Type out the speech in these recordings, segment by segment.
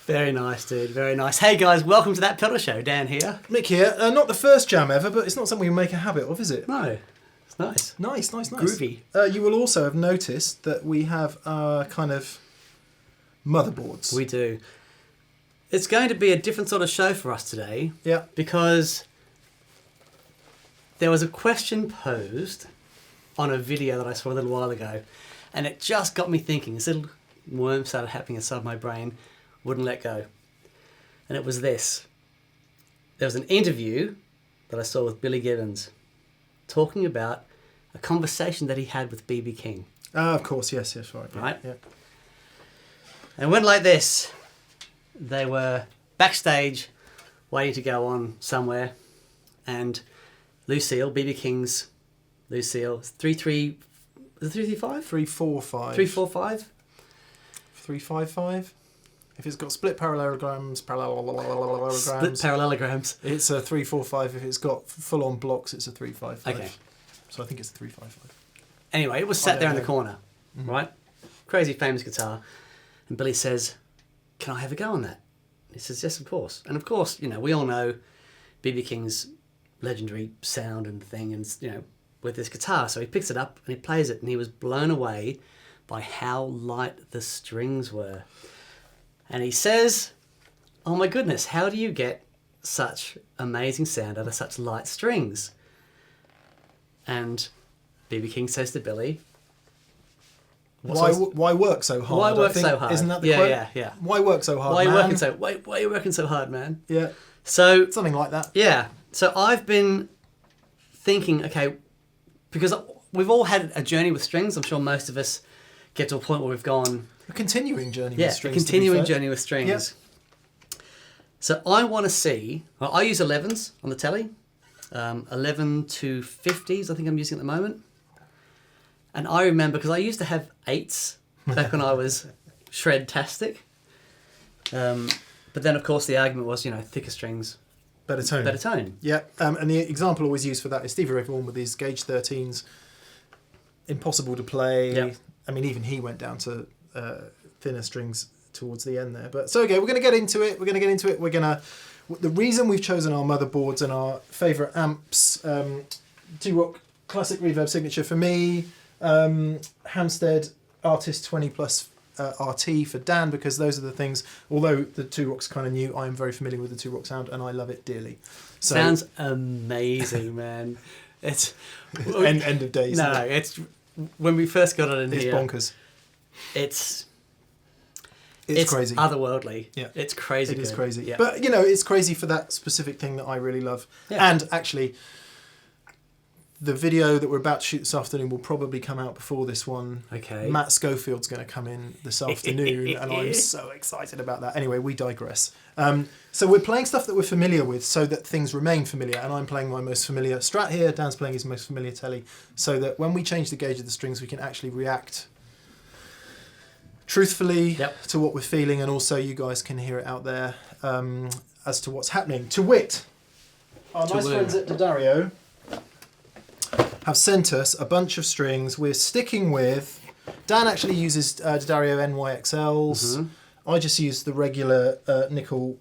Very nice, dude. Very nice. Hey, guys, welcome to That Pedal Show. Dan here. Mick here. Not the first jam ever, but it's not something we make a habit of, is it? No, it's nice. Nice. Groovy. You will also have noticed that we have our kind of motherboards. We do. It's going to be a different sort of show for us today. Yeah. Because there was a question posed on a video that I saw a little while ago, and it just got me thinking. This little worm started happening inside my brain, wouldn't let go. And it was this. There was an interview that I saw with Billy Gibbons talking about a conversation that he had with B.B. King. Ah, of course, yes, right. Yeah, right? Yeah. And it went like this. They were backstage waiting to go on somewhere, and Lucille, B.B. King's Lucille, 3-3, was it 335? 345. 345? 355. If it's got split parallelograms, Split parallelograms. it's a 345. If it's got full-on blocks, it's a 355. Okay. So I think it's a 355. Anyway, it was sat there in the corner, right? Crazy famous guitar. And Billy says, "Can I have a go on that?" He says, "Yes, of course." And of course, you know, we all know B.B. King's legendary sound and thing, and, you know, with this guitar. So he picks it up and he plays it, and he was blown away by how light the strings were. And he says, "Oh my goodness, how do you get such amazing sound out of such light strings?" And B.B. King says to Billy, Why work so hard? Why work so hard? Isn't that the quote? Yeah. Why work so hard, Why man? are you working so hard, man? Yeah. So Something like that. yeah. So I've been thinking, okay, because we've all had a journey with strings. I'm sure most of us get to a point where we've gone, A continuing journey yeah, with strings. a continuing to be fair. journey with strings. Yep. So I want to see. Well, I use 11s on the Tele, 11 to 50s. I think I'm using at the moment. And I remember, because I used to have 8s back when I was shred-tastic. But then, of course, the argument was, you know, thicker strings, Better tone. better tone. Yeah, and the example always used for that is Stevie Ray Vaughan with his Gauge 13s. Impossible to play. Yep. I mean, even he went down to thinner strings towards the end there. But so, okay, we're going to get into it. The reason we've chosen our motherboards and our favourite amps, T-Rock Classic Reverb Signature for me, Hampstead Artist 20 Plus RT for Dan, because those are the things, although the Two Rocks kind of new, I am very familiar with the Two Rock sound and I love it dearly. So, Sounds amazing, man. It's end of days. no, it's when we first got it in It's here. bonkers. It's crazy. Otherworldly. Yeah. It's crazy. It is good. crazy. Yeah. But, you know, it's crazy for that specific thing that I really love. Yeah. And actually, the video that we're about to shoot this afternoon will probably come out before this one. Okay. Matt Schofield's going to come in this afternoon, and I'm so excited about that. Anyway, we digress. So we're playing stuff that we're familiar with so that things remain familiar, and I'm playing my most familiar Strat here, Dan's playing his most familiar Tele, so that when we change the gauge of the strings, we can actually react truthfully to what we're feeling, and also you guys can hear it out there as to what's happening. To wit, our nice friends at Daddario have sent us a bunch of strings. We're sticking with... Dan actually uses Daddario NYXLs. Mm-hmm. I just use the regular nickel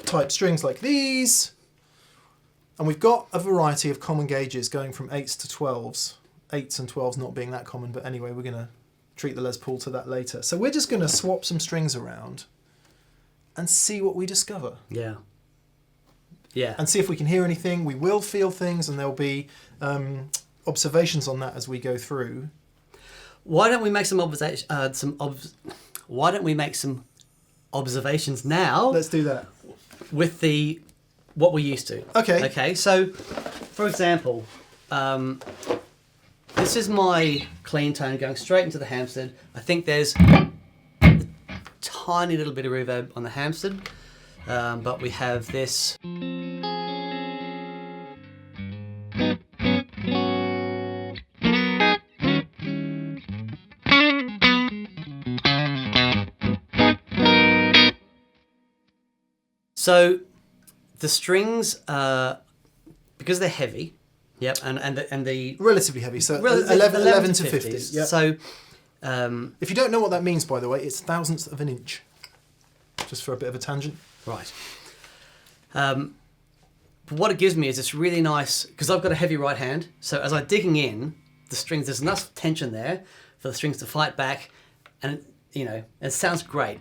type strings like these. And we've got a variety of common gauges going from 8s to 12s. 8s and 12s not being that common, but anyway, we're going to treat the Les Paul to that later. So we're just going to swap some strings around and see what we discover. Yeah. Yeah. And see if we can hear anything. We will feel things, and there'll be observations on that as we go through. Why don't we make some observations now? Let's do that. With what we're used to. Okay. Okay. So, for example, this is my clean tone going straight into the Hampstead. I think there's a tiny little bit of reverb on the Hampstead, but we have this. So the strings, because they're heavy, yep, and the relatively heavy, so 11 to 50. Yep. So if you don't know what that means, by the way, it's thousandths of an inch. just for a bit of a tangent. Right. But what it gives me is this really nice, because I've got a heavy right hand, so as I'm digging in, the strings, there's enough tension there for the strings to fight back, and it sounds great.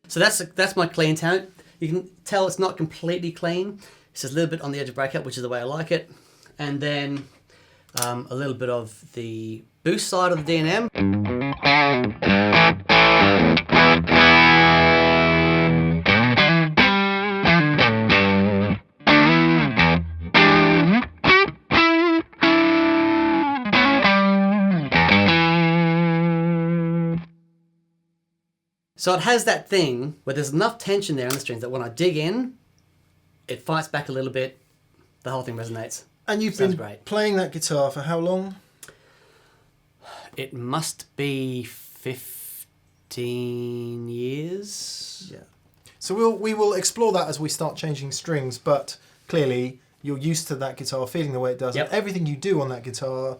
So that's my clean tone. You can tell it's not completely clean. It's just a little bit on the edge of breakup, which is the way I like it. And then a little bit of the boost side of the D&M. So it has that thing where there's enough tension there in the strings that when I dig in, it fights back a little bit. The whole thing resonates. And you've been playing that guitar for how long? It must be 15 years. Yeah. So we will explore that as we start changing strings, but clearly you're used to that guitar feeling the way it does. Yep. And everything you do on that guitar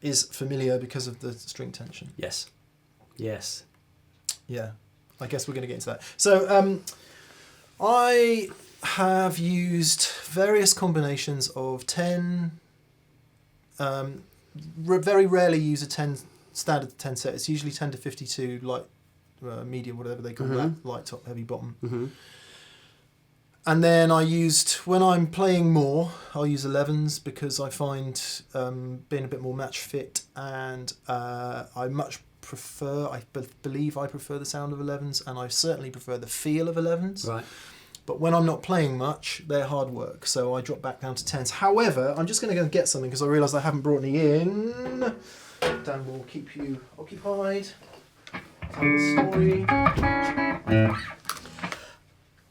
is familiar because of the string tension. Yes. Yes. Yeah. I guess we're going to get into that. So I have used various combinations of 10. Very rarely use a 10 standard 10 set. It's usually 10 to 52 light, medium, whatever they call that, light top, heavy bottom. Mm-hmm. And then when I'm playing more, I'll use 11s because I find being a bit more match fit, and I believe I prefer the sound of 11s, and I certainly prefer the feel of 11s. Right. But when I'm not playing much, they're hard work, so I drop back down to 10s. However, I'm just going to go and get something because I realise I haven't brought any in. Dan will keep you occupied. Tell the story.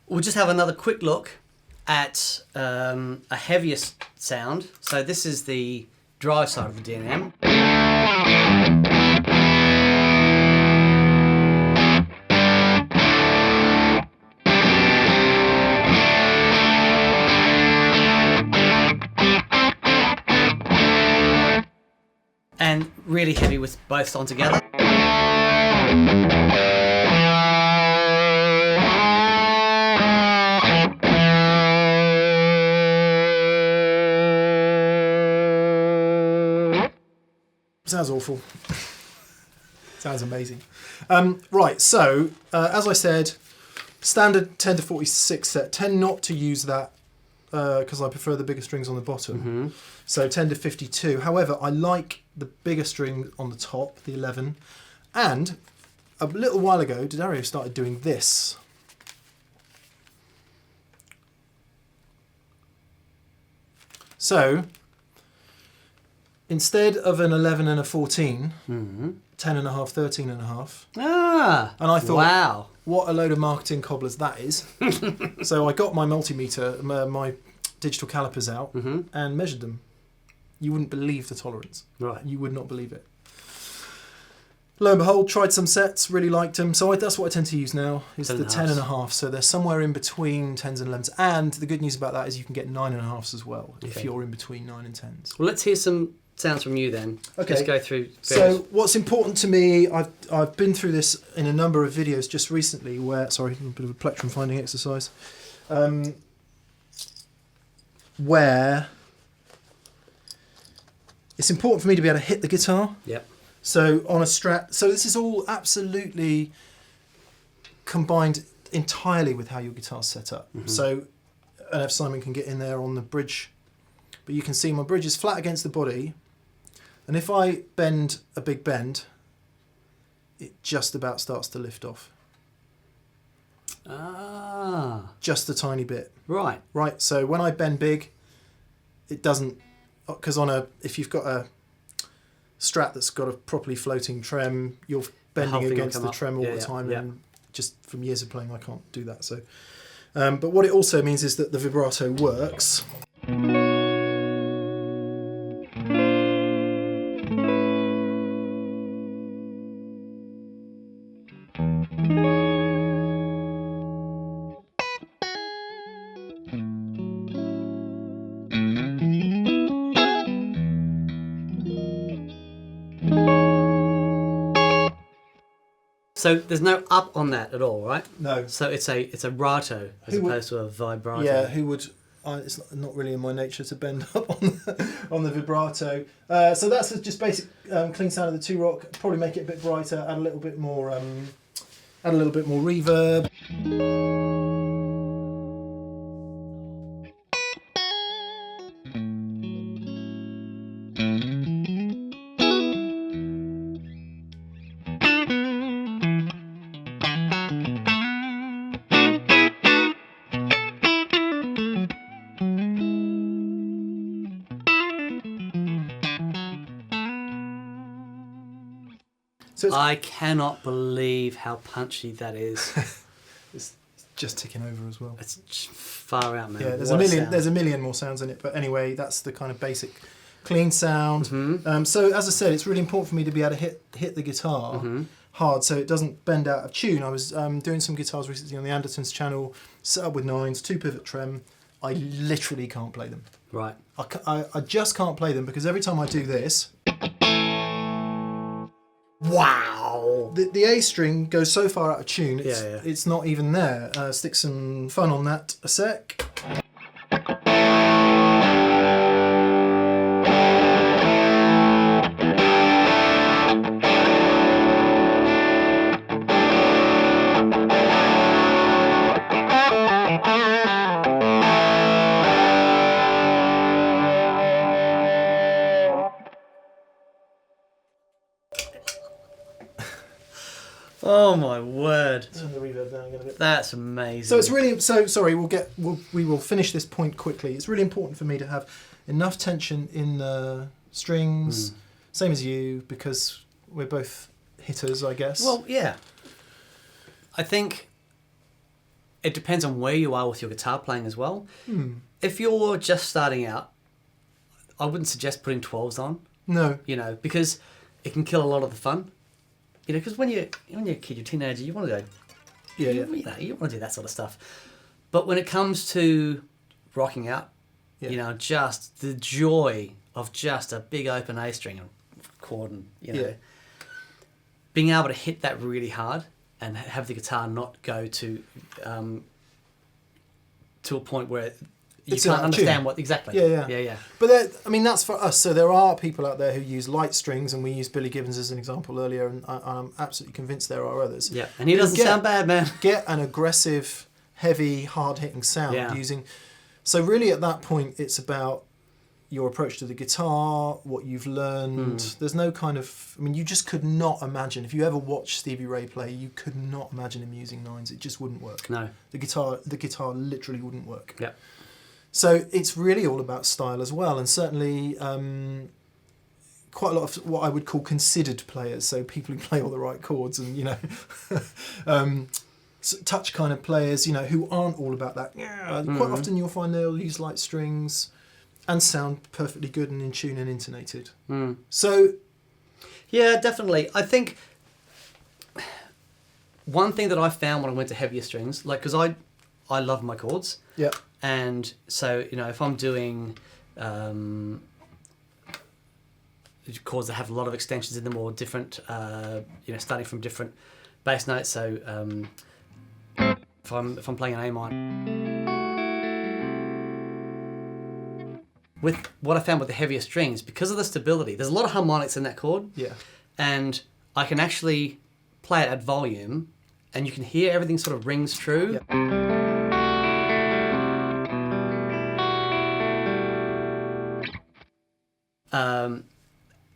We'll just have another quick look at a heavier sound. So this is the dry side of the D&M. And really heavy with both on together. Sounds awful. Sounds amazing. Right, so as I said, standard 10 to 46 set. Tend not to use that because I prefer the bigger strings on the bottom. Mm-hmm. So 10 to 52. However, I like the bigger string on the top, the 11. And a little while ago, Dario started doing this. So instead of an 11 and a 14, 10 and a half, 13 and a half. Ah, and I thought, wow, what a load of marketing cobblers that is. So I got my multimeter, my digital calipers out and measured them. You wouldn't believe the tolerance. Right. You would not believe it. Lo and behold, tried some sets, really liked them. So that's what I tend to use now, is the 10 and a half. So they're somewhere in between 10s and 11s. And the good news about that is you can get 9 and a halves as well, if you're in between 9 and 10s. Well, let's hear some sounds from you then. Okay. Let's go through. So what's important to me, I've been through this in a number of videos just recently where, sorry, a bit of a plectrum finding exercise, where it's important for me to be able to hit the guitar. Yep. So on a Strat, so this is all absolutely combined entirely with how your guitar's set up. So, and if Simon can get in there on the bridge, but you can see my bridge is flat against the body, and if I bend a big bend, it just about starts to lift off. Ah. Just a tiny bit. Right. Right, so when I bend big, it doesn't, because if you've got a Strat that's got a properly floating trem, you're bending against the trem all the time, and just from years of playing I can't do that. So, but what it also means is that the vibrato works. So there's no up on that at all, right? No. So it's a rato as opposed to a vibrato. Yeah, who would? It's not really in my nature to bend up on the vibrato. So that's just basic clean sound of the 2-rock. Probably make it a bit brighter. Add a little bit more reverb. So I cannot believe how punchy that is. it's just ticking over as well. It's far out, man. Yeah, there's What a million more sounds in it, but anyway, that's the kind of basic clean sound. Mm-hmm. So as I said, it's really important for me to be able to hit the guitar Mm-hmm. hard so it doesn't bend out of tune. I was doing some guitars recently on the Andertons channel, set up with 9s, 2 pivot trem. I literally can't play them. Right. I just can't play them because every time I do this, Wow. the A string goes so far out of tune, Yeah. it's not even there. Stick some fun on that a sec. Oh my word. Turn the reverb down again a bit. That's amazing. So it's really sorry. We will finish this point quickly. It's really important for me to have enough tension in the strings, same as you, because we're both hitters, I guess. Well, yeah. I think it depends on where you are with your guitar playing as well. If you're just starting out, I wouldn't suggest putting 12s on. No. Because it can kill a lot of the fun. Because when you're a kid, you're a teenager, you want to go, you want to do that sort of stuff. But when it comes to rocking out, just the joy of just a big open A string and chord, and being able to hit that really hard and have the guitar not go to a point where you can't understand what exactly. Yeah. But that's for us. So there are people out there who use light strings, and we used Billy Gibbons as an example earlier, and I'm absolutely convinced there are others. Yeah, and he doesn't sound bad, man. Get an aggressive, heavy, hard-hitting sound using. So really, at that point, it's about your approach to the guitar, what you've learned. There's no kind of... you just could not imagine. If you ever watched Stevie Ray play, you could not imagine him using 9s. It just wouldn't work. No. The guitar literally wouldn't work. Yeah. So it's really all about style as well, and certainly quite a lot of what I would call considered players, so people who play all the right chords and, touch kind of players, who aren't all about that. Quite often you'll find they'll use light strings and sound perfectly good and in tune and intonated. So... Yeah, definitely. I think one thing that I found when I went to heavier strings, because I love my chords. Yeah. And so, if I'm doing chords that have a lot of extensions in them or different, starting from different bass notes. So if I'm playing an A minor, with what I found with the heavier strings, because of the stability, there's a lot of harmonics in that chord. Yeah. And I can actually play it at volume, and you can hear everything sort of rings true. Yeah.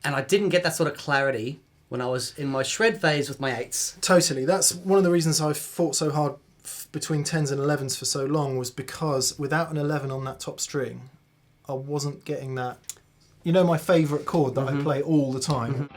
And I didn't get that sort of clarity when I was in my shred phase with my 8s. Totally. That's one of the reasons I fought so hard between 10s and 11s for so long, was because without an 11 on that top string, I wasn't getting that... my favourite chord that I play all the time.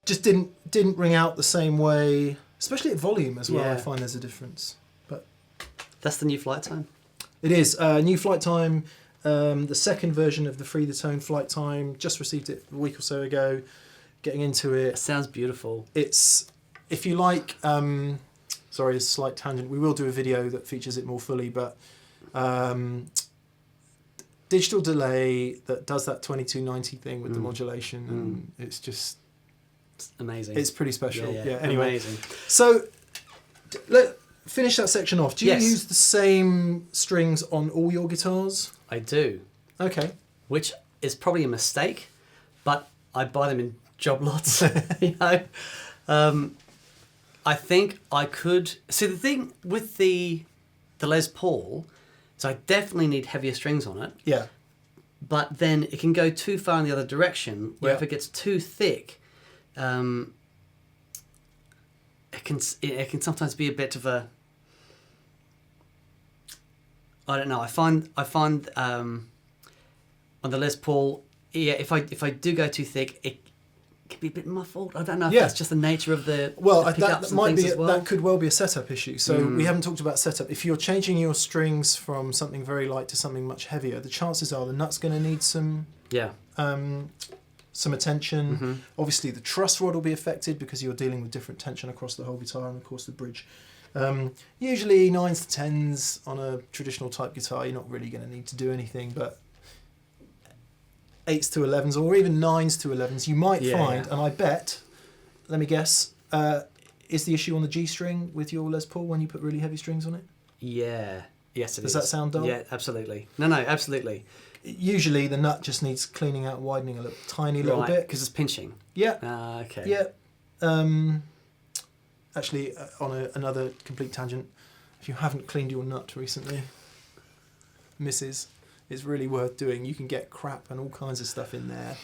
Just didn't ring out the same way, especially at volume as well. Yeah. I find there's a difference. But that's the new Flight Time. It is new Flight Time. The second version of the Free the Tone Flight Time. Just received it a week or so ago. Getting into it. It sounds beautiful. It's, if you like sorry, a slight tangent. We will do a video that features it more fully, but digital delay that does that 2290 thing with the modulation, and it's just amazing. It's pretty special. Yeah. Anyway, Amazing. so finish that section off. Do you use the same strings on all your guitars? I do. Okay. Which is probably a mistake, but I buy them in job lots. You know, I think I could. See, the thing with the Les Paul, so I definitely need heavier strings on it. Yeah. But then it can go too far in the other direction, where if it gets too thick, it can sometimes be a bit of a. I don't know. I find on the Les Paul, if I do go too thick, it can be a bit muffled. I don't know if that's just the nature of the that might be that could well be a setup issue. So we haven't talked about setup. If you're changing your strings from something very light to something much heavier, the chances are the nut's going to need some attention. Obviously, the truss rod will be affected because you're dealing with different tension across the whole guitar, and of course the bridge. Usually 9s to 10s on a traditional type guitar, you're not really going to need to do anything, but 8s to 11s or even 9s to 11s you might find, and I bet, let me guess, is the issue on the G string with your Les Paul when you put really heavy strings on it? Yeah. Yes, it is. Does that sound dull? Yeah, absolutely. No, absolutely. Usually the nut just needs cleaning out, widening a tiny little bit. Because it's pinching. Yeah. Okay. Yeah. Actually, on another complete tangent, if you haven't cleaned your nut recently, missus, it's really worth doing. You can get crap and all kinds of stuff in there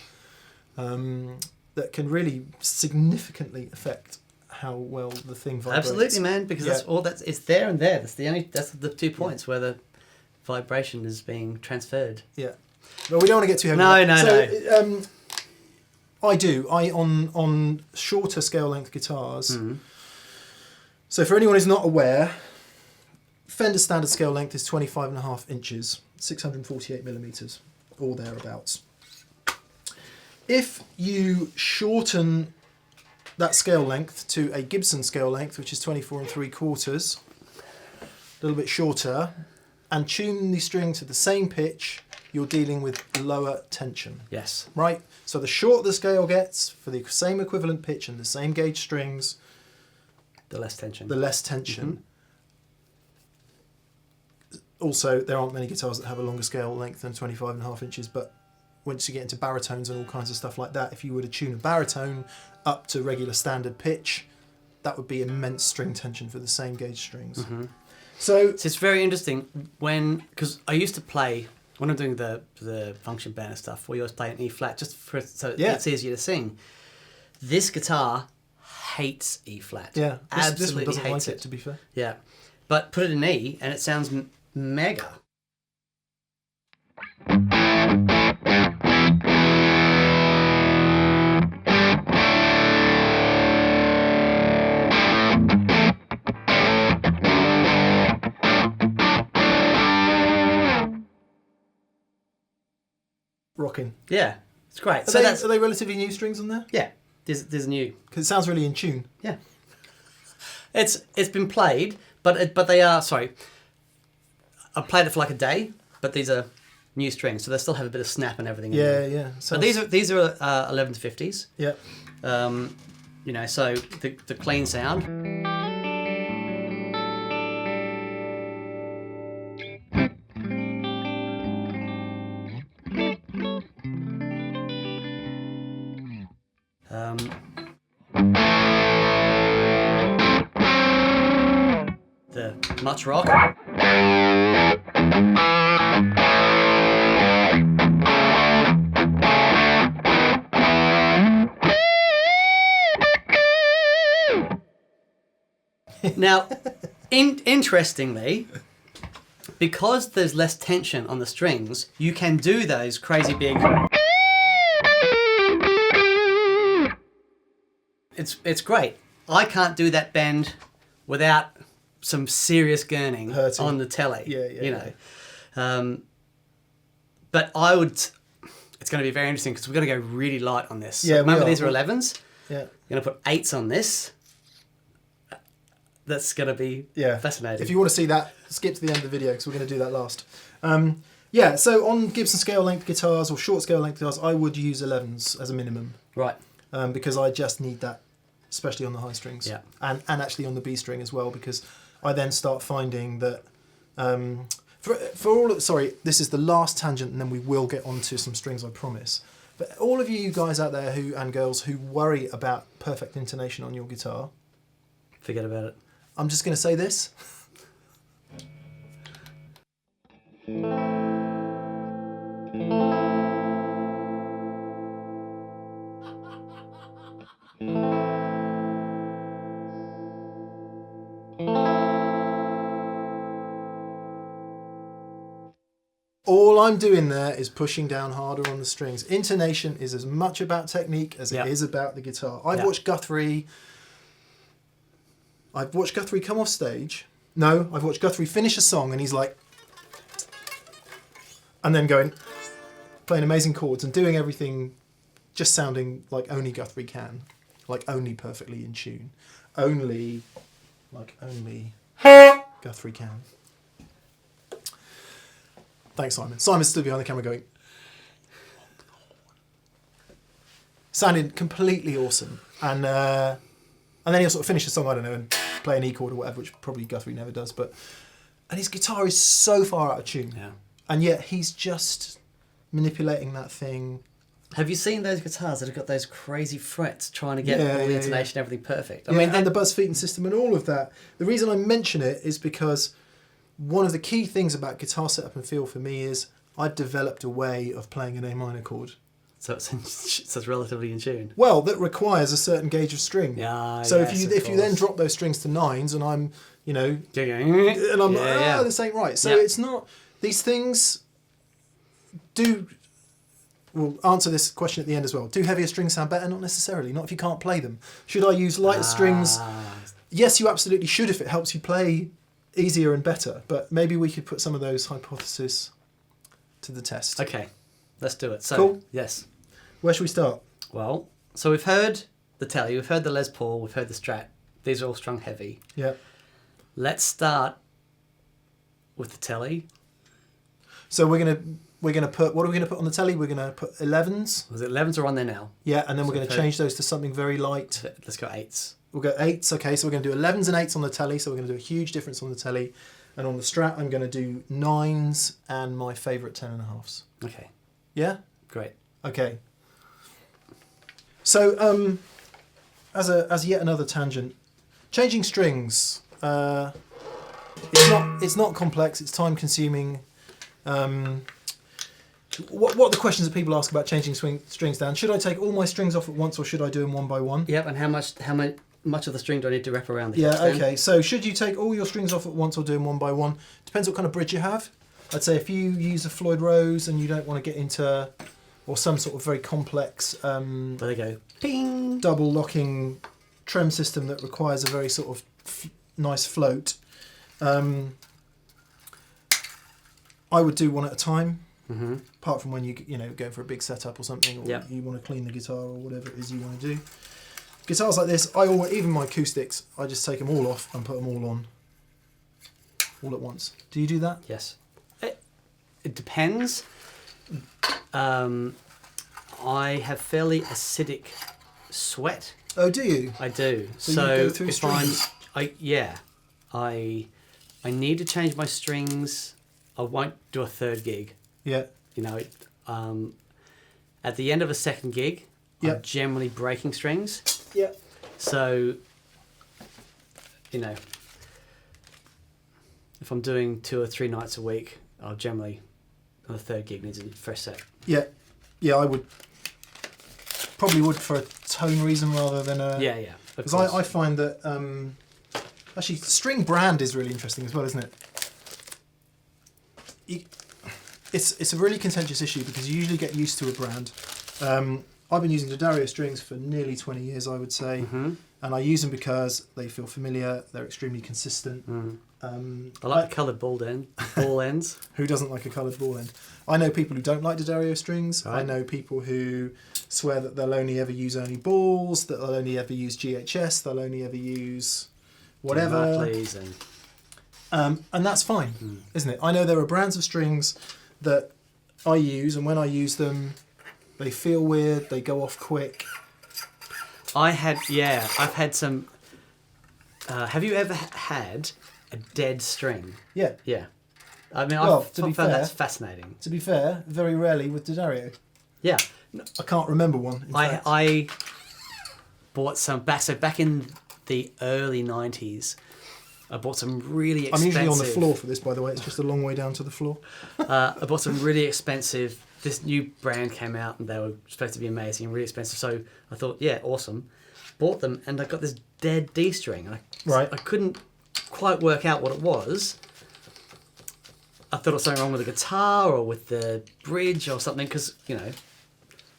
that can really significantly affect how well the thing vibrates. Absolutely, man, because it's there and there. That's the 2 points where the vibration is being transferred. Yeah. But we don't want to get too heavy. No. I do. On shorter scale length guitars. So for anyone who's not aware, Fender standard scale length is 25.5 inches, 648 millimeters, or thereabouts. If you shorten that scale length to a Gibson scale length, which is 24 3/4, a little bit shorter, and tune the string to the same pitch, you're dealing with lower tension. Yes. Right? So the shorter the scale gets, for the same equivalent pitch and the same gauge strings, the less tension. The less tension. Also, there aren't many guitars that have a longer scale length than 25.5 inches, but once you get into baritones and all kinds of stuff like that, if you were to tune a baritone up to regular standard pitch, that would be immense string tension for the same gauge strings. So it's very interesting because I used to play, when I'm doing the function band and stuff, we always play an E flat so it's easier to sing. This guitar hates E flat. Yeah, absolutely this one doesn't hates like it, to be fair. Yeah, but put it in E and it sounds mega. Rocking. Yeah, it's great. Are they relatively new strings on there? Yeah, there's new. Because it sounds really in tune. Yeah. It's been played, but they are, sorry, I played it for like a day, but these are new strings, so they still have a bit of snap and everything. Yeah. But these are 11 to 50s. Yeah. So the clean sound. The much rock. Now, interestingly, because there's less tension on the strings, you can do those crazy big. It's great. I can't do that bend without some serious gurning on the Tele. But I would. It's going to be very interesting because we're going to go really light on this. Yeah, remember these are 11s. Yeah. We're going to put 8s on this. That's going to be fascinating. If you want to see that, skip to the end of the video because we're going to do that last. So on Gibson scale length guitars or short scale length guitars, I would use 11s as a minimum. Right. Because I just need that, especially on the high strings. Yeah. And actually on the B string as well, because I then start finding that... this is the last tangent and then we will get on to some strings, I promise. But all of you guys out there and girls who worry about perfect intonation on your guitar... Forget about it. I'm just going to say this. All I'm doing there is pushing down harder on the strings. Intonation is as much about technique as it is about the guitar. I've watched Guthrie come off stage. No, I've watched Guthrie finish a song and he's like... And then playing amazing chords and doing everything just sounding like only Guthrie can. Like only perfectly in tune. Only Guthrie can. Thanks, Simon. Simon stood behind the camera going... Sounded completely awesome. And then he'll sort of finish the song, I don't know, and play an E chord or whatever, which probably Guthrie never does. And his guitar is so far out of tune. Yeah. And yet he's just manipulating that thing. Have you seen those guitars that have got those crazy frets trying to get all the intonation, everything perfect? I mean, and the buzz feeding system and all of that. The reason I mention it is because one of the key things about guitar setup and feel for me is I've developed a way of playing an A minor chord. So it's relatively in tune. Well, that requires a certain gauge of string. Yeah. So if you then drop those strings to nines and I'm, and I'm this ain't right. So it's not, these things do, we'll answer this question at the end as well. Do heavier strings sound better? Not necessarily, not if you can't play them. Should I use lighter strings? Yes, you absolutely should if it helps you play easier and better, but maybe we could put some of those hypotheses to the test. Okay, let's do it. So, cool. Yes. Where should we start? Well, so we've heard the Tele, we've heard the Les Paul, we've heard the Strat. These are all strung heavy. Yeah. Let's start with the Tele. So we're gonna put, what are we gonna put on the Tele? We're gonna put 11s. Was it 11s are on there now? Yeah, and then we're gonna change those to something very light. Let's go 8s. We'll go 8s. Okay, so we're gonna do 11s and 8s on the Tele. So we're gonna do a huge difference on the Tele, and on the Strat, I'm gonna do 9s and my favourite 10.5s. Okay. Yeah. Great. Okay. So as yet another tangent, changing strings. It's not complex. It's time consuming. What are the questions that people ask about changing strings down? Should I take all my strings off at once, or should I do them one by one? Yep. And how much of the string do I need to wrap around the Yeah. Okay. So should you take all your strings off at once or do them one by one? Depends what kind of bridge you have. I'd say if you use a Floyd Rose and you don't want to get into, or some sort of very complex there they go. Ping. double locking trem system that requires a very sort of nice float, I would do one at a time. Mm-hmm. Apart from when you going for a big setup or something, or you want to clean the guitar or whatever it is you want to do. Guitars like this, even my acoustics, I just take them all off and put them all on, all at once. Do you do that? Yes. It depends. I have fairly acidic sweat. Oh, do you? I do. So you go through if strings? I need to change my strings. I won't do a third gig. Yeah. At the end of a second gig, I'm generally breaking strings. Yeah. So, if I'm doing 2 or 3 nights a week, I'll generally, on the third gig, need a fresh set. Yeah. Yeah, I would. Probably would for a tone reason rather than a... Yeah. Because I find that... actually, string brand is really interesting as well, isn't it? It's a really contentious issue because you usually get used to a brand. I've been using D'Addario strings for nearly 20 years, I would say. Mm-hmm. And I use them because they feel familiar, they're extremely consistent. Mm. I like the coloured ball ends. Who doesn't like a coloured ball end? I know people who don't like D'Addario strings. Right. I know people who swear that they'll only ever use balls, that they'll only ever use GHS, they'll only ever use whatever. Martleys And that's fine, isn't it? I know there are brands of strings that I use, and when I use them, they feel weird, they go off quick. I've had some. Have you ever had a dead string? Yeah. Yeah. I mean, Well, I've to be found fair- that's fascinating. To be fair, very rarely with D'Addario. Yeah. I can't remember one. In fact. I bought some back in the early 90s. I bought some really I'm expensive. usually on the floor for this, by the way. It's just a long way down to the floor. I bought some really expensive. This new brand came out and they were supposed to be amazing and really expensive. So I thought, yeah, awesome. Bought them and I got this dead D string. Right. I couldn't quite work out what it was. I thought it was something wrong with the guitar or with the bridge or something because,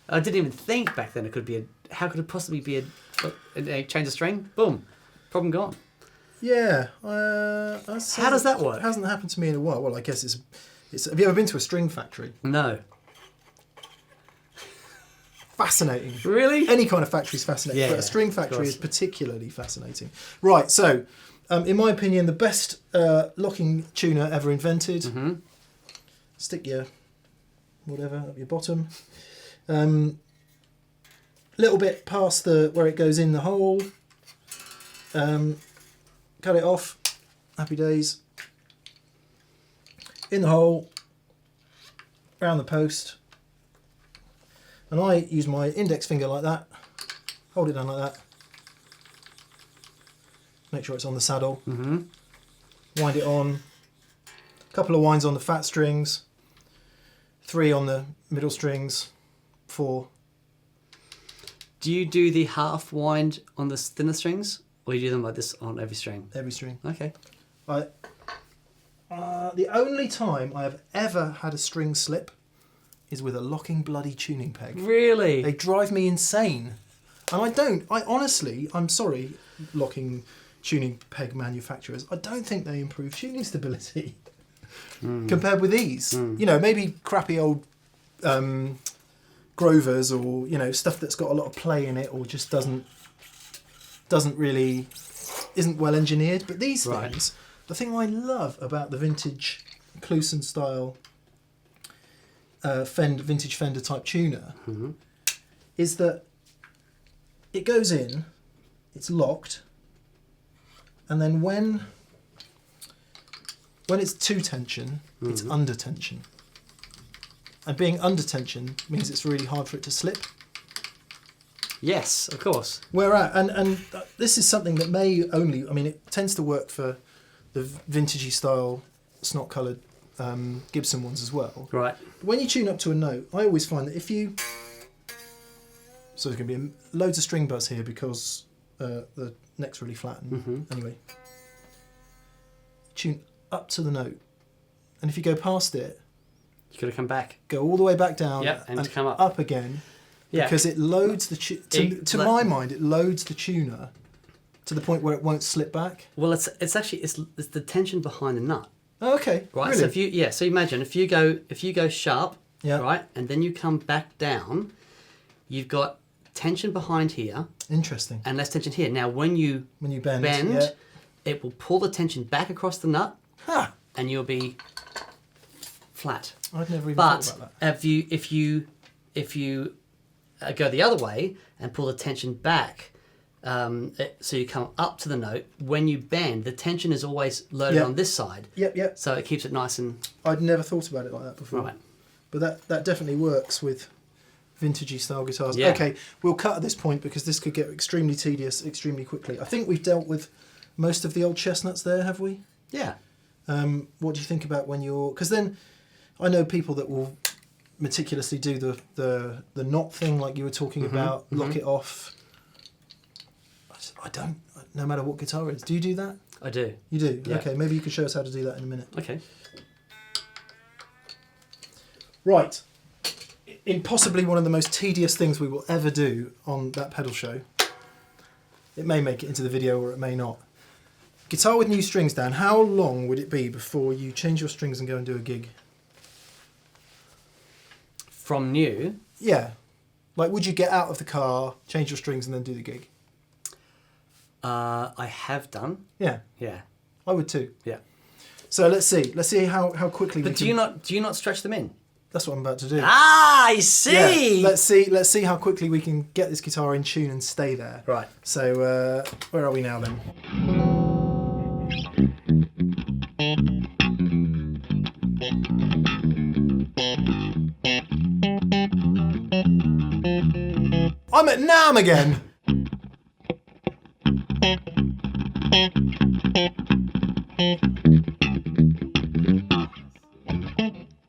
I didn't even think back then it could be how could it possibly be a change of string? Boom. Problem gone. Yeah. How does that work? It hasn't happened to me in a while. Well, I guess it's. Have you ever been to a string factory? No. Fascinating. Really? Any kind of factory is fascinating, Yeah, but a string factory is particularly fascinating. Right, so, in my opinion, the best locking tuner ever invented. Mm-hmm. Stick your whatever up your bottom. Little bit past where it goes in the hole. Cut it off. Happy days. In the hole. Round the post. And I use my index finger like that, hold it down like that, make sure it's on the saddle, wind it on, a couple of winds on the fat strings, 3 on the middle strings, 4. Do you do the half wind on the thinner strings or you do them like this on every string? Every string. Okay. The only time I have ever had a string slip is with a locking bloody tuning peg. Really? They drive me insane. And I'm sorry, locking tuning peg manufacturers, I don't think they improve tuning stability compared with these. Maybe crappy old Grovers or, stuff that's got a lot of play in it or just isn't well engineered. But these things, the thing I love about the vintage Cluson style vintage Fender type tuner is that it goes in, it's locked, and then when it's to tension, it's under tension. And being under tension means it's really hard for it to slip. Yes, of course. And this is something that it tends to work for the vintagey style snot coloured Gibson ones as well. Right. When you tune up to a note, I always find that so there's going to be loads of string buzz here because the neck's really flat. Anyway, tune up to the note, and if you go past it, You got to come back. Go all the way back down, and come up again, Yeah. because it loads the to my mind it loads the tuner to the point where it won't slip back. Well, it's the tension behind the nut. Oh, okay, Right. really? So imagine if you go sharp, Yeah. right, and then you come back down, you've got tension behind here Interesting. and less tension here. Now, when you bend, bend, it will pull the tension back across the nut, Ha! and you'll be flat. I'd never even But thought about that. if you go the other way and pull the tension back, so you come up to the note, when you bend, the tension is always loaded Yep. on this side. Yep. So it keeps it nice and I'd never thought about it like that before. right. But that definitely works with vintagey style guitars. Yeah. Okay, we'll cut at this point because this could get extremely tedious extremely quickly. I think we've dealt with most of the old chestnuts there, have we? Yeah. What do you think about when you're... Because then I know people that will meticulously do the knot thing like you were talking about, lock it off. I don't, no matter what guitar it is. Do you do that? I do. You do? Yeah. Okay, maybe you could show us how to do that in a minute. Okay. Right. In possibly one of the most tedious things we will ever do on that pedal show. It may make it into the video or it may not. Guitar with new strings, Dan. How long would it be before you change your strings and go and do a gig? From new, Yeah. Like, would you get out of the car, change your strings and then do the gig? I have done. Yeah, Yeah. I would too. Yeah. So let's see how quickly. But do you not stretch them in? That's what I'm about to do. Ah, I see. Yeah, let's see how quickly we can get this guitar in tune and stay there. Right. So where are we now then? I'm at Nam again.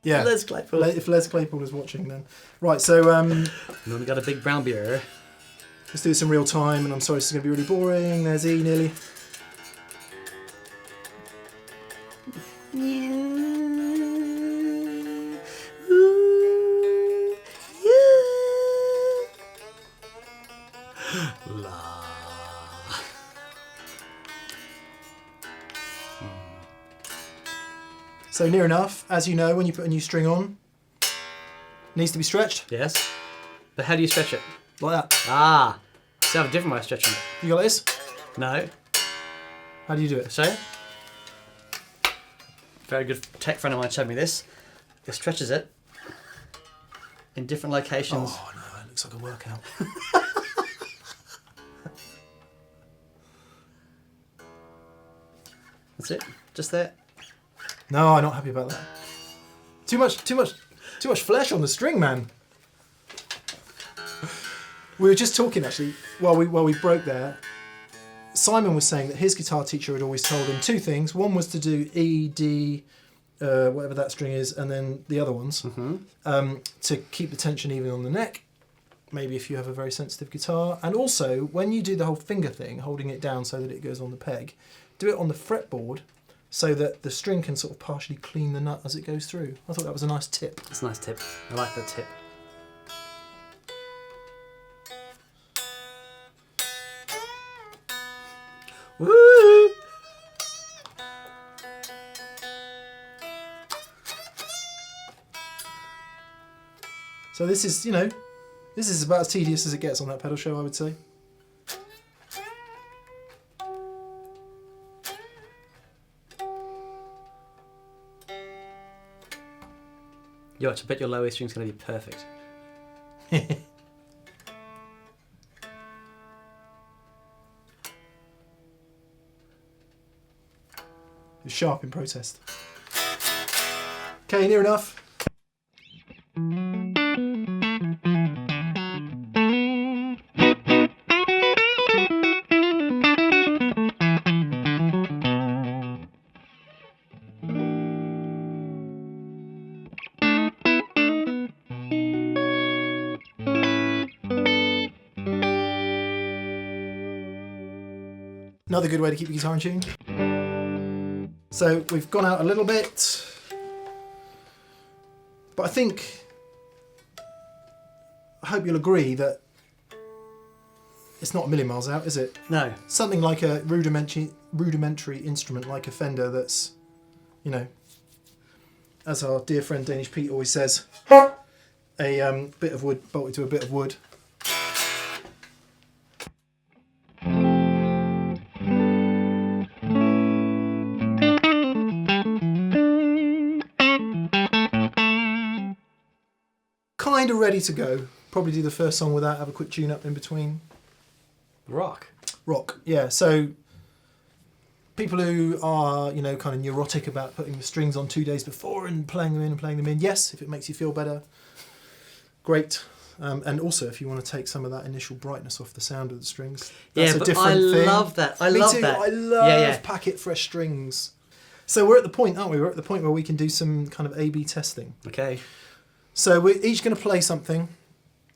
Yeah. Les Claypool. If Les Claypool is watching, then right. So And then we got a big brown beer. let's do this in real time. And I'm sorry, this is going to be really boring. There's E nearly. So near enough. As you know, when you put a new string on, it needs to be stretched Yes. But how do you stretch it? like that. Ah. So I have a different way of stretching it. You got this? No. How do you do it? So, very good tech friend of mine showed me this. It stretches it in different locations. Oh no, it looks like a workout. That's it. Just there. No, I'm not happy about that. Too much flesh on the string, man. We were just talking actually while we broke there. Simon was saying that his guitar teacher had always told him two things. One was to do E, D, whatever that string is, and then the other ones to keep the tension even on the neck. Maybe if you have a very sensitive guitar, and also when you do the whole finger thing, holding it down so that it goes on the peg, do it on the fretboard so that the string can sort of partially clean the nut as it goes through. I thought that was a nice tip. That's a nice tip. I like that tip. Woo! So this is, this is about as tedious as it gets on that pedal show, I would say. Yo, I bet your low A string's going to be perfect. It's sharp in protest. Okay, near enough. Another good way to keep your guitar in tune. So we've gone out a little bit, but I hope you'll agree that it's not a million miles out, is it? No. Something like a rudimentary instrument like a Fender that's, as our dear friend Danish Pete always says, a bit of wood bolted to a bit of wood. Kind of ready to go. Probably do the first song with that, have a quick tune up in between. Rock. Yeah. So people who are, kind of neurotic about putting the strings on 2 days before and playing them in, yes, if it makes you feel better, great. And also if you want to take some of that initial brightness off the sound of the strings, that's a different thing. I love that. Me too. that. I love packet fresh strings. So we're at the point, aren't we? We're at the point where we can do some kind of A/B testing. Okay. So we're each going to play something.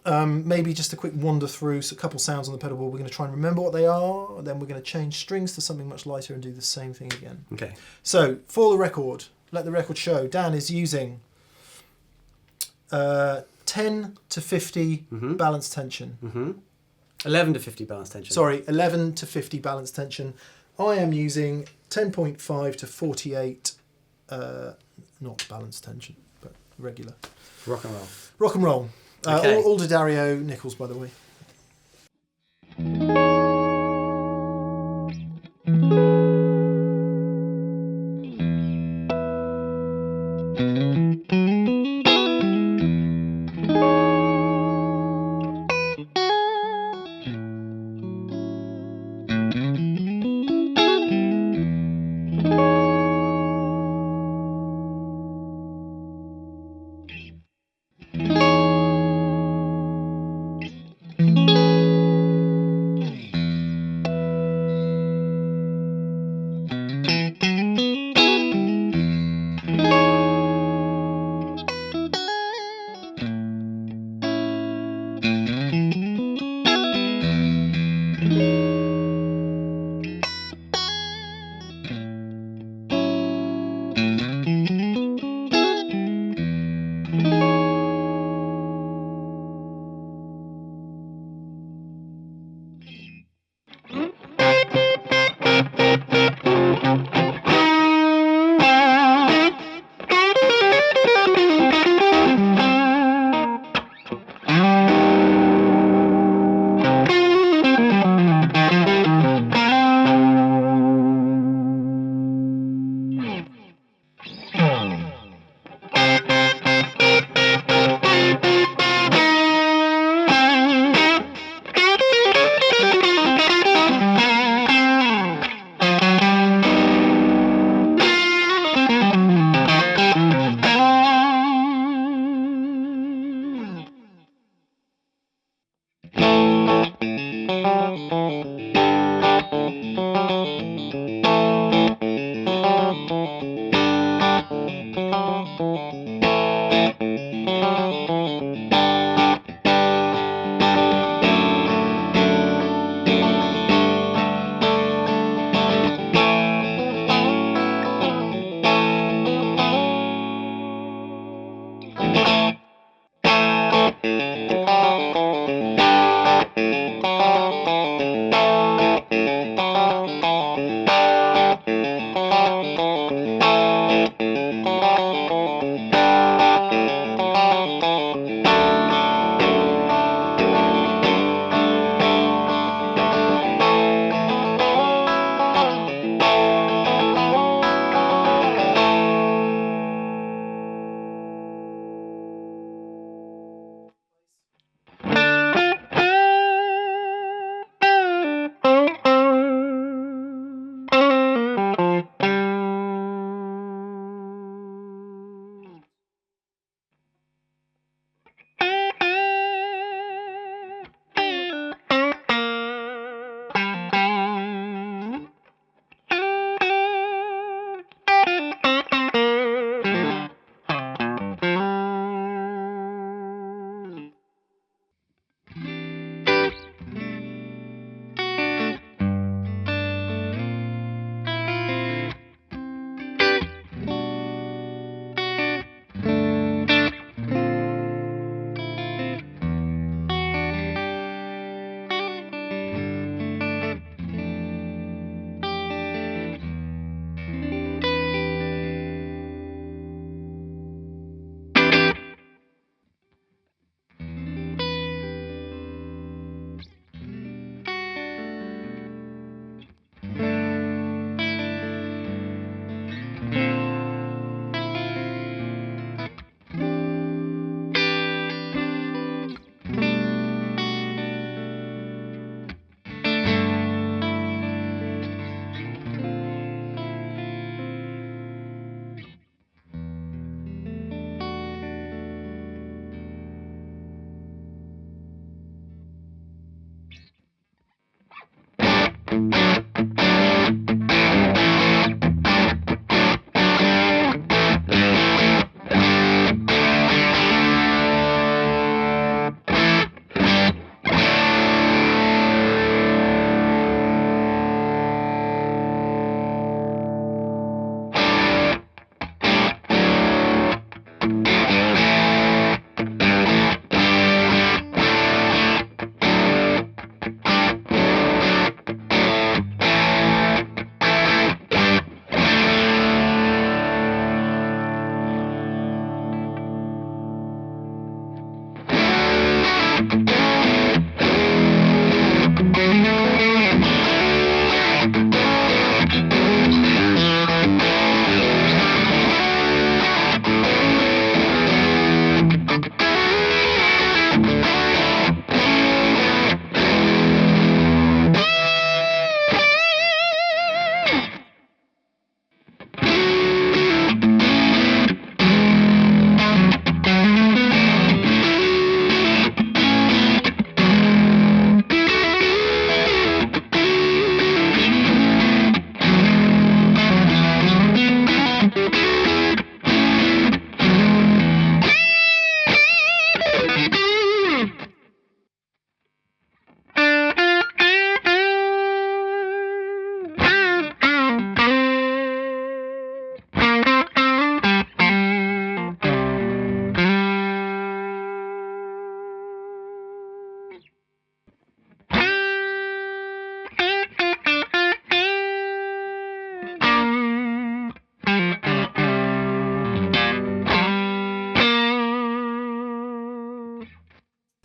Maybe just a quick wander through a couple sounds on the pedal board. We're going to try and remember what they are, and then we're going to change strings to something much lighter and do the same thing again. Okay. So for the record, let the record show, Dan is using 10 to 50 balance tension. 11 to 50 balance tension. Sorry, 11 to 50 balance tension. I am using 10.5 to 48, not balance tension, but regular. Rock and roll. Rock and roll. Okay. All Dario Nichols, by the way.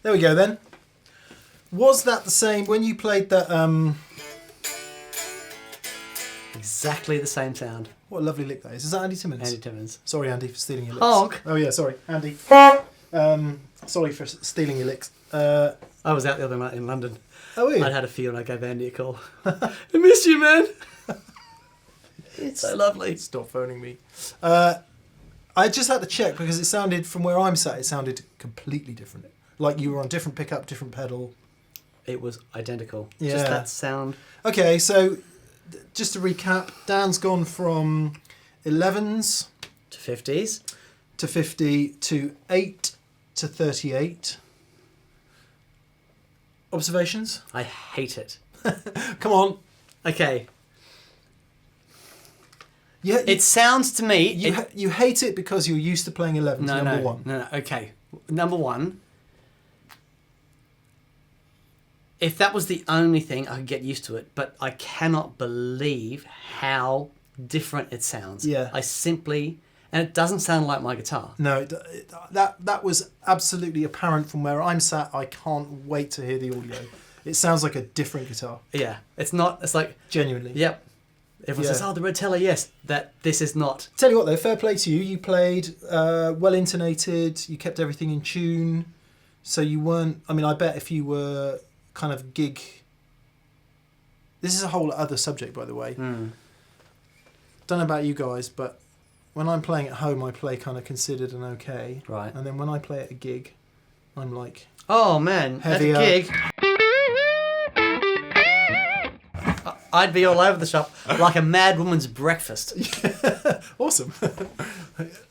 There we go then. Was that the same when you played that? Exactly the same sound. What a lovely lick that is. Is that Andy Timmins? Andy Timmins. Sorry, Andy, for stealing your licks. Honk. Oh yeah, sorry, Andy. Sorry for stealing your licks. I was out the other night in London. Oh, were you? I'd had a few and I gave Andy a call. I miss you, man. It's so lovely. Stop phoning me. I just had to check because it sounded, from where I'm sat, it sounded completely different. Like you were on different pickup, different pedal. it was identical. Yeah. Just that sound. Okay, so just to recap, Dan's gone from 11s To 50s. to 50 to 8 to 38. Observations? I hate it. Come on. Okay. Yeah, It sounds to me... you hate it because you're used to playing 11s, number one. No. Okay. Number one, if that was the only thing, I could get used to it. But I cannot believe how different it sounds. Yeah. I simply... And it doesn't sound like my guitar. No, that was absolutely apparent from where I'm sat. I can't wait to hear the audio. It sounds like a different guitar. Yeah. It's not... It's like... Genuinely. Yep. Everyone says, the red Tele, yes. This is not. Tell you what though, fair play to you. You played well intonated. You kept everything in tune. So you weren't... I mean, I bet if you were kind of gig... This is a whole other subject, by the way. Don't know about you guys, but when I'm playing at home, I play kind of considered and okay. Right. And then when I play at a gig, I'm like... Oh, man. Heavier. At a gig... I'd be all over the shop like a mad woman's breakfast. Awesome.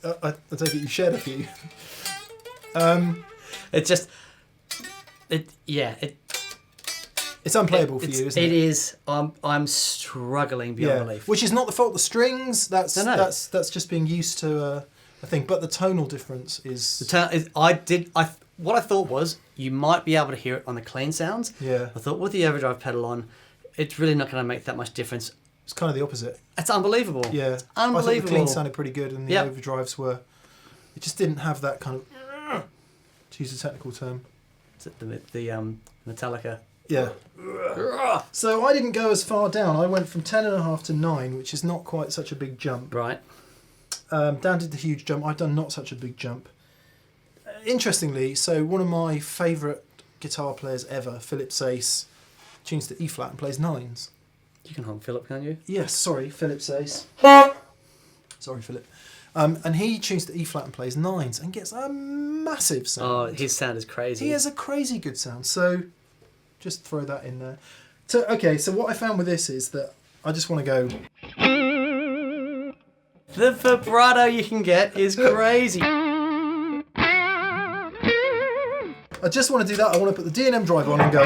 I take it you shared a few. It's just... It's unplayable for you, isn't it? It is. I'm struggling beyond belief. Which is not the fault of the strings. That's No. that's just being used to a thing. But the tonal difference is... What I thought was you might be able to hear it on the clean sounds. Yeah. I thought with the overdrive pedal on, it's really not going to make that much difference. It's kind of the opposite. It's unbelievable. Yeah. It's unbelievable. I thought the clean sounded pretty good and the overdrives were... It just didn't have that kind of... To use a technical term. Is it the Metallica? Yeah. So I didn't go as far down. I went from 10.5 to 9, which is not quite such a big jump. Right. Dan did the huge jump. I've done not such a big jump. Interestingly, so one of my favourite guitar players ever, Philip Sace, tunes to E flat and plays 9s. You can hold Philip, can't you? Yes, sorry, Philip Sace. Sorry, Philip. And he tunes to E flat and plays 9s and gets a massive sound. Oh, his sound is crazy. He has a crazy good sound. So just throw that in there. So what I found with this is that I just want to go... The vibrato you can get is crazy. I just want to do that. I want to put the D&M drive on and go...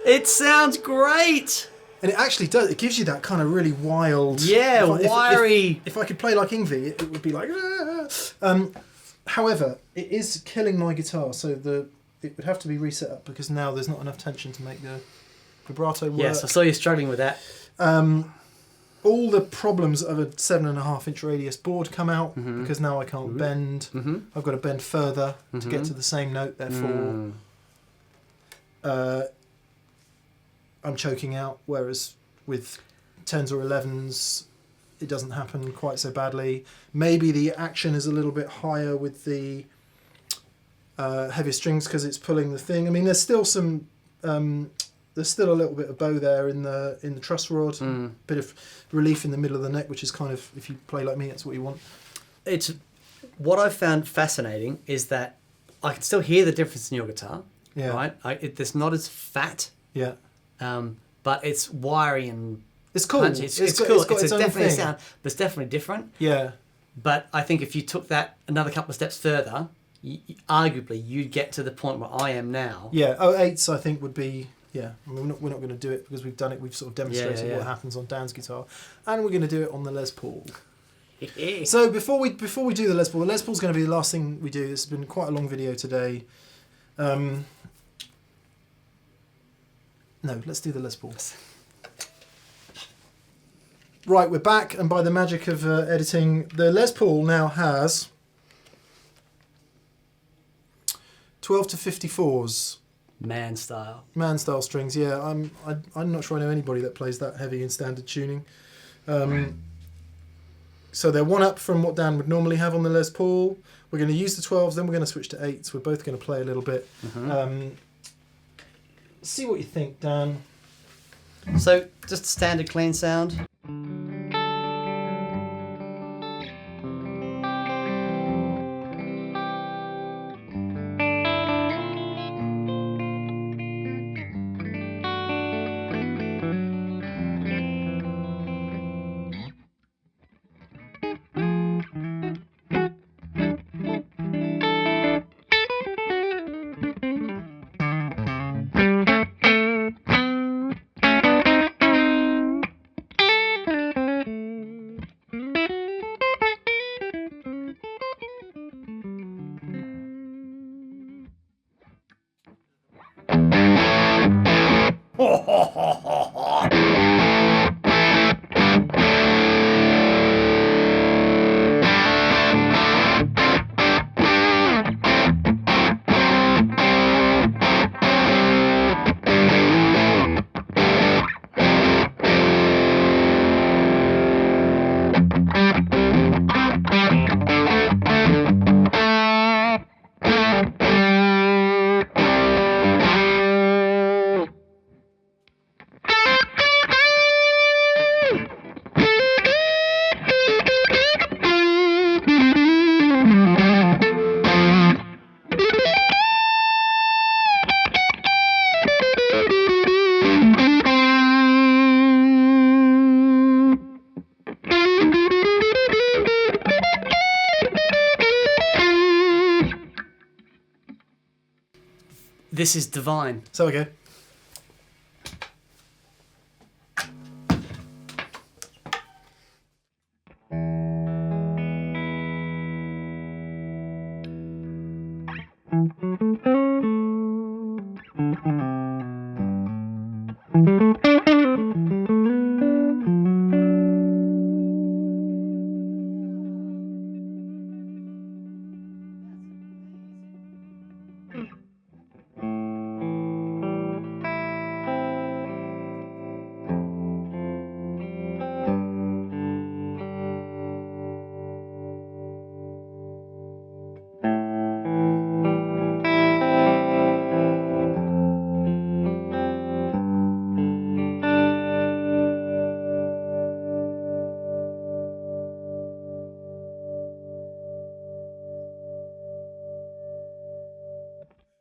It sounds great. And it actually does. It gives you that kind of really wild... Yeah, wiry. If I could play like Yngwie, it would be like... However, it is killing my guitar, so it would have to be reset up because now there's not enough tension to make the vibrato work. Yes, I saw you struggling with that. All the problems of a 7.5-inch radius board come out because now I can't bend. I've got to bend further to get to the same note, therefore... I'm choking out, whereas with 10s or 11s, it doesn't happen quite so badly. Maybe the action is a little bit higher with the heavier strings because it's pulling the thing. I mean, there's still some, there's still a little bit of bow there in the truss rod, a bit of relief in the middle of the neck, which is kind of, if you play like me, that's what you want. It's what I've found fascinating is that I can still hear the difference in your guitar. Yeah. Right. It's not as fat. Yeah. But it's wiry and it's cool. punchy. It's cool. It's a definitely thing. sound, but it's definitely different. Yeah. But I think if you took that another couple of steps further, arguably you'd get to the point where I am now. Yeah. 08s I think would be. Yeah. I mean, we're not going to do it because we've done it. We've sort of demonstrated what happens on Dan's guitar, and we're going to do it on the Les Paul. So before we do the Les Paul's going to be the last thing we do. This has been quite a long video today. No, let's do the Les Paul. Right, we're back, and by the magic of editing, the Les Paul now has 12 to 54s. Man style. Man style strings, yeah. I'm not sure I know anybody that plays that heavy in standard tuning. So they're one up from what Dan would normally have on the Les Paul. We're going to use the 12s, then we're going to switch to 8s. We're both going to play a little bit. see what you think, Dan. So, just standard clean sound. This is divine. So okay.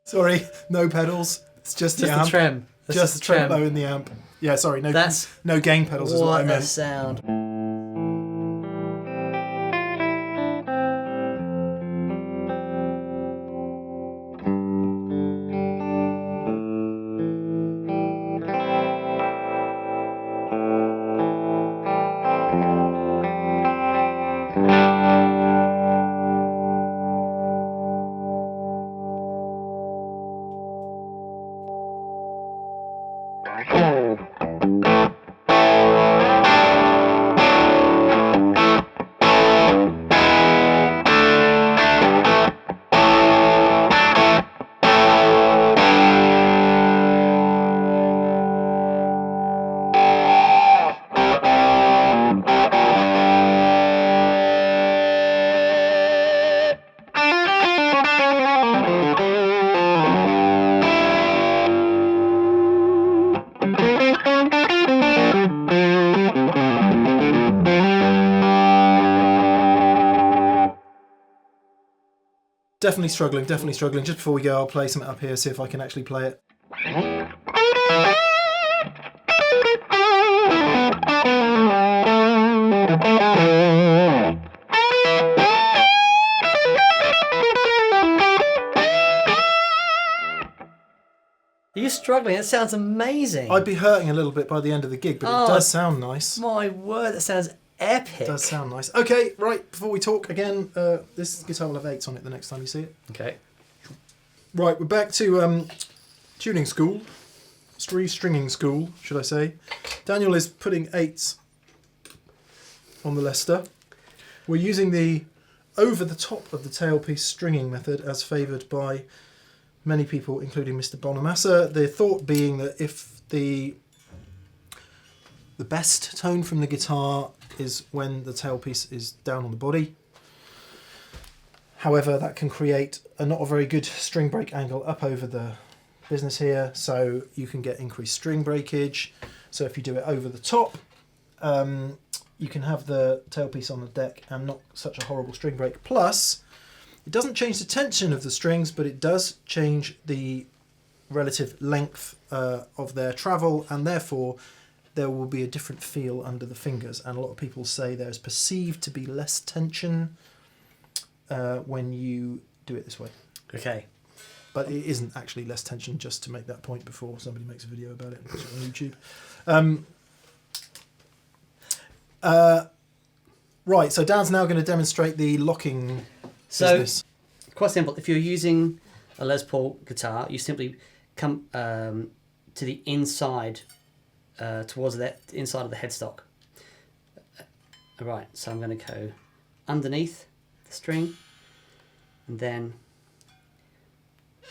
Sorry, no pedals. It's just the amp. trem. That's Just the the trem. tremolo in the amp. Yeah, sorry, no That's no gain pedals is what I What a meant. sound. Definitely struggling, definitely struggling. Just before we go, I'll play something up here, see if I can actually play it. Are you struggling? It sounds amazing. I'd be hurting a little bit by the end of the gig, but Oh, it does sound nice. My word, that sounds epic. It does sound nice. Okay, right, before we talk again, this guitar will have 8s on it the next time you see it. Okay. Right, we're back to tuning school. Stringing school, should I say. Daniel is putting 8s on the Lester. We're using the over the top of the tailpiece stringing method as favoured by many people, including Mr. Bonamassa. The thought being that if the best tone from the guitar is when the tailpiece is down on the body. However, that can create a not a very good string break angle up over the business here, so you can get increased string breakage. So if you do it over the top, you can have the tailpiece on the deck and not such a horrible string break. Plus, it doesn't change the tension of the strings, but it does change the relative length of their travel, and therefore there will be a different feel under the fingers. And a lot of people say there's perceived to be less tension when you do it this way. Okay. But it isn't actually less tension, just to make that point before somebody makes a video about it and puts it on YouTube. Right, so Dan's now going to demonstrate the locking business. Quite simple. If you're using a Les Paul guitar, you simply come to the inside, towards the inside of the headstock. Right, so I'm going to go underneath the string, and then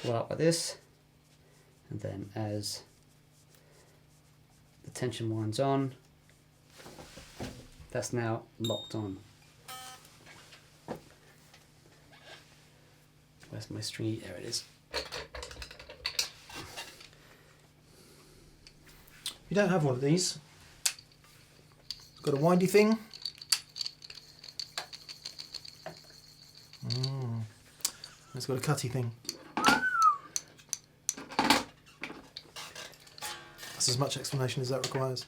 pull up like this, and then as the tension winds on, that's now locked on. Where's my stringy? There it is. You don't have one of these. Got a windy thing. It's got a cutty thing. That's as much explanation as that requires.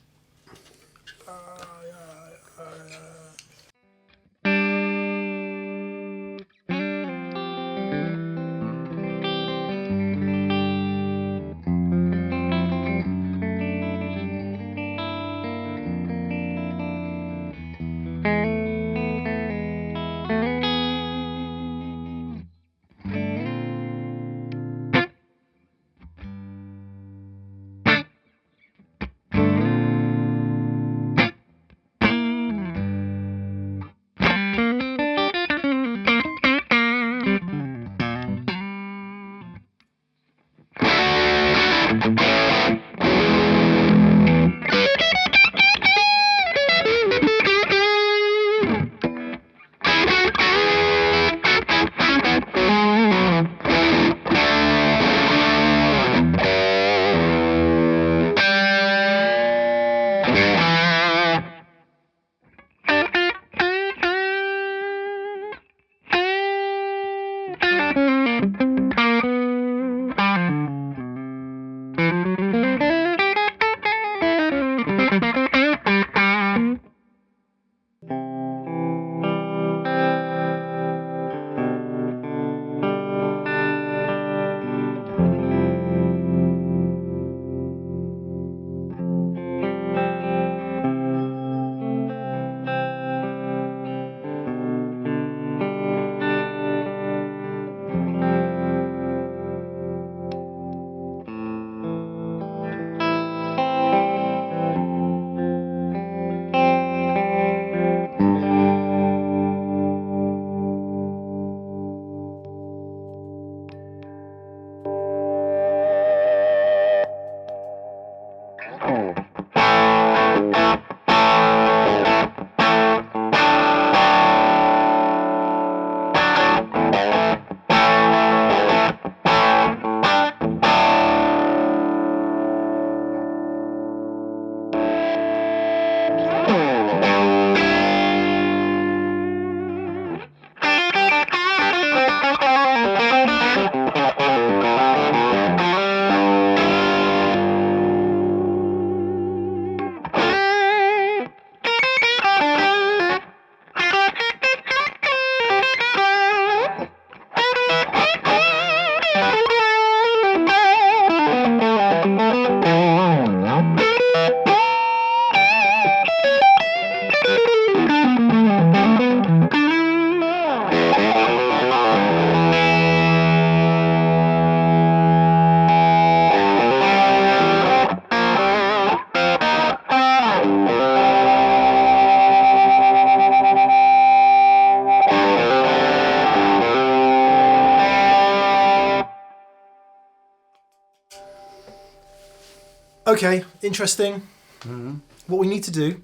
Okay, interesting. Mm-hmm. What we need to do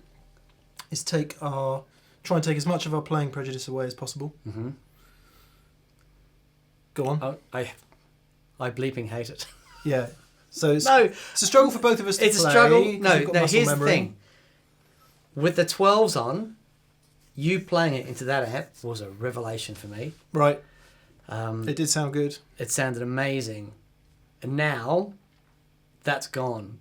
is try and take as much of our playing prejudice away as possible. Mm-hmm. Go on. Oh, I bleeping hate it. Yeah. So it's, No. it's a struggle for both of us to It's play. a struggle. 'cause No, we've got no. muscle Here's memory. the thing. With the 12s on, you playing it into that amp was a revelation for me. Right. It It did sound good. sounded amazing, and now that's gone.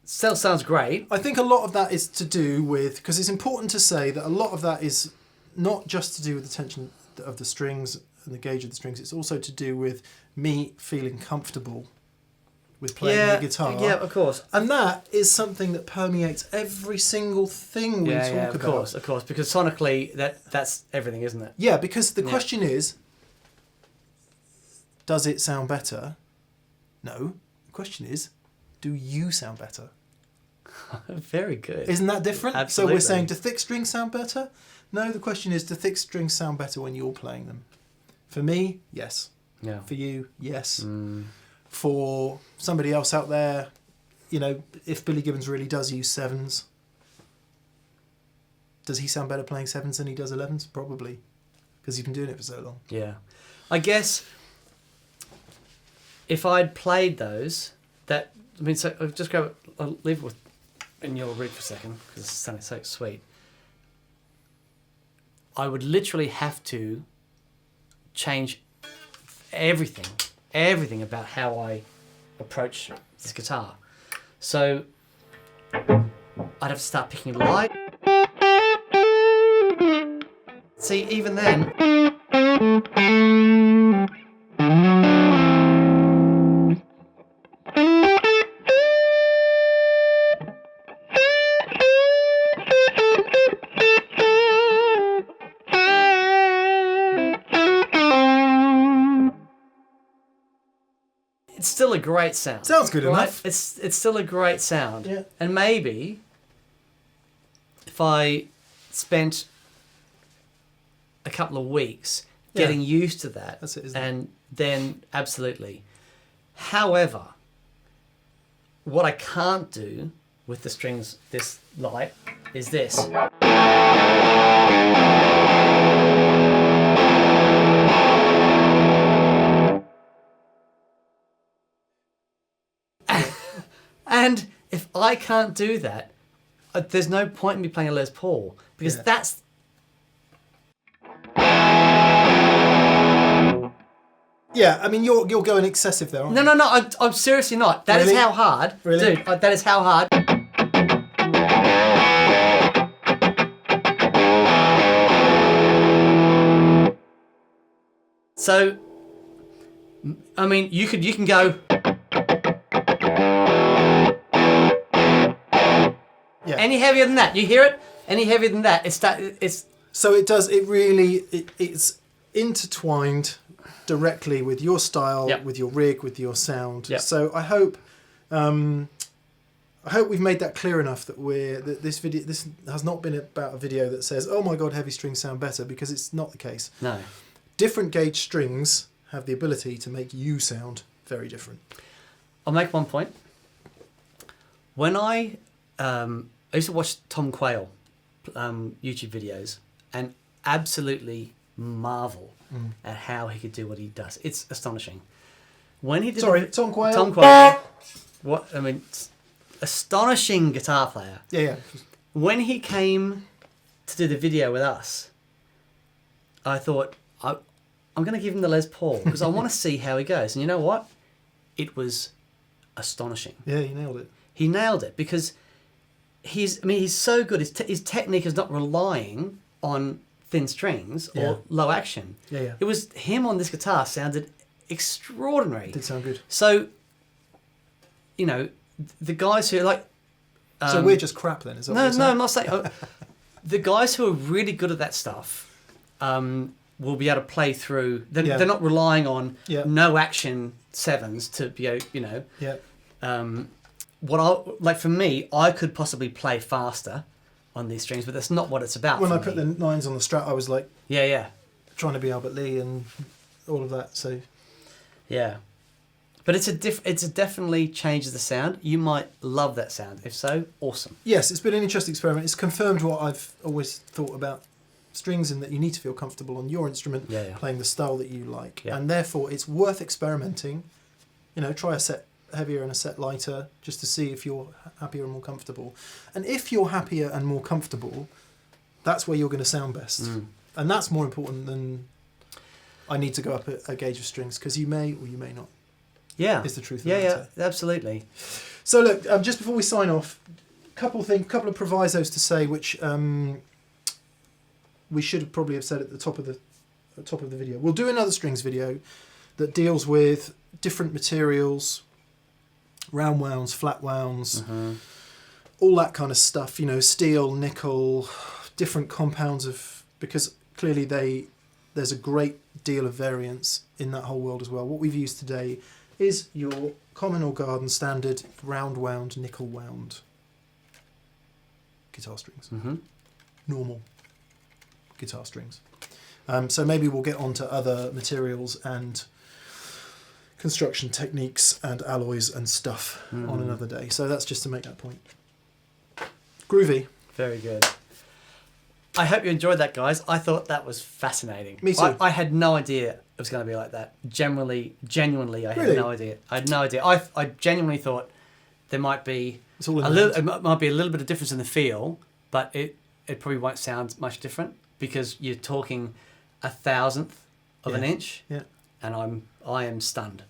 Still sounds great. I think a lot of that is to do with, because it's important to say that a lot of that is not just to do with the tension of the strings and the gauge of the strings. It's also to do with me feeling comfortable with playing the guitar. Yeah, of course. And that is something that permeates every single thing we talk of about. Of course, because sonically that's everything, isn't it? Yeah, because the question is, does it sound better? No. The question is, do you sound better? Very good. Isn't that different? Absolutely. So we're saying, do thick strings sound better? No, the question is, do thick strings sound better when you're playing them? For me, yes. Yeah. For you, yes. For somebody else out there, you know, if Billy Gibbons really does use 7s, does he sound better playing 7s than he does 11s? Probably, because he's been doing it for so long. Yeah. I guess if I'd played those, so I'll just go, I'll leave it with, and you'll read for a second, because it's sounding so sweet. I would literally have to change everything about how I approach this guitar. So I'd have to start picking light. See, even then, it's still a great sound. Sounds good enough. It's still a great sound. Yeah. And maybe if I spent a couple of weeks getting used to that, That's it, isn't it? and then absolutely. However, what I can't do with the strings this light is this. And if I can't do that, there's no point in me playing a Les Paul, because that's... Yeah, I mean, you're going excessive there, aren't you? No, I'm seriously not. That is Really? how hard. Really? Dude, that is how hard. So, I mean, you can go... Yeah. Any heavier than that, you hear it? Any heavier than that, it's So it does. It really. It's intertwined directly with your style, with your rig, with your sound. Yep. So I hope we've made that clear enough that this video, this has not been about a video that says, "Oh my God, heavy strings sound better," because it's not the case. No. Different gauge strings have the ability to make you sound very different. I'll make one point. When I used to watch Tom Quayle YouTube videos and absolutely marvel at how he could do what he does. It's astonishing. When he did Tom Quayle. Tom Quayle. What I mean, astonishing guitar player. Yeah. When he came to do the video with us, I thought I'm going to give him the Les Paul because I want to see how he goes. And you know what? It was astonishing. Yeah, he nailed it. He nailed it because he's so good. His technique is not relying on thin strings or low action. Yeah. It was him on this guitar sounded extraordinary. It did sound good. So, you know, the guys who are like... so we're just crap then, is that what you're saying? No, I'm not saying... the guys who are really good at that stuff will be able to play through... They're not relying on no action sevens to be, you know... Yeah. For me, I could possibly play faster on these strings, but that's not what it's about. When I put the 9s on the Strat, I was like... Yeah. Trying to be Albert Lee and all of that, so... Yeah. But it's definitely changes the sound. You might love that sound. If so, awesome. Yes, it's been an interesting experiment. It's confirmed what I've always thought about strings, in that you need to feel comfortable on your instrument playing the style that you like. Yeah. And therefore, it's worth experimenting. You know, try a set heavier and a set lighter, just to see if you're happier and more comfortable. And if you're happier and more comfortable, that's where you're going to sound best. And that's more important than I need to go up a gauge of strings, because you may or you may not. Yeah. Is the truth of the matter. Yeah, absolutely. So look, just before we sign off, couple of provisos to say, which we should probably have said at the top of the video. We'll do another strings video that deals with different materials, round wounds, flat wounds, all that kind of stuff. You know, steel, nickel, different compounds of, because clearly there's a great deal of variance in that whole world as well. What we've used today is your common or garden standard round wound, nickel wound guitar strings. Normal guitar strings. So maybe we'll get on to other materials and construction techniques and alloys and stuff on another day. So that's just to make that point. Groovy. Very good. I hope you enjoyed that, guys. I thought that was fascinating. Me too. I had no idea it was going to be like that. Genuinely, I had no idea. I had no idea. I genuinely thought there might be it might be a little bit of difference in the feel, but it probably won't sound much different, because you're talking 1/1000th of an inch, and I am stunned.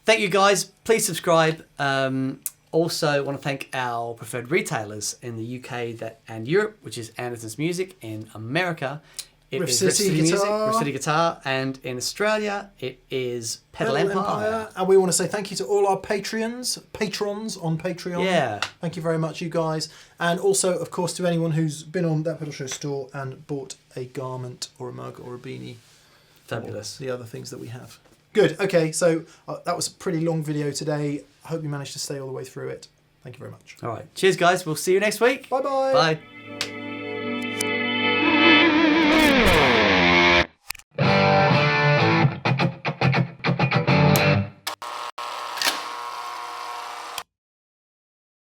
Thank you, guys. Please subscribe. Also, want to thank our preferred retailers in the UK and Europe, which is Anderton's Music. In America, it is Riff City Music, Riff City Guitar, and in Australia, it is Pedal Empire. And we want to say thank you to all our patrons on Patreon. Yeah. Thank you very much, you guys. And also, of course, to anyone who's been on That Pedal Show store and bought a garment or a mug or a beanie. Fabulous. The other things that we have. Good. Okay, so that was a pretty long video today. I hope you managed to stay all the way through it. Thank you very much. All right. Cheers, guys. We'll see you next week. Bye-bye. Bye.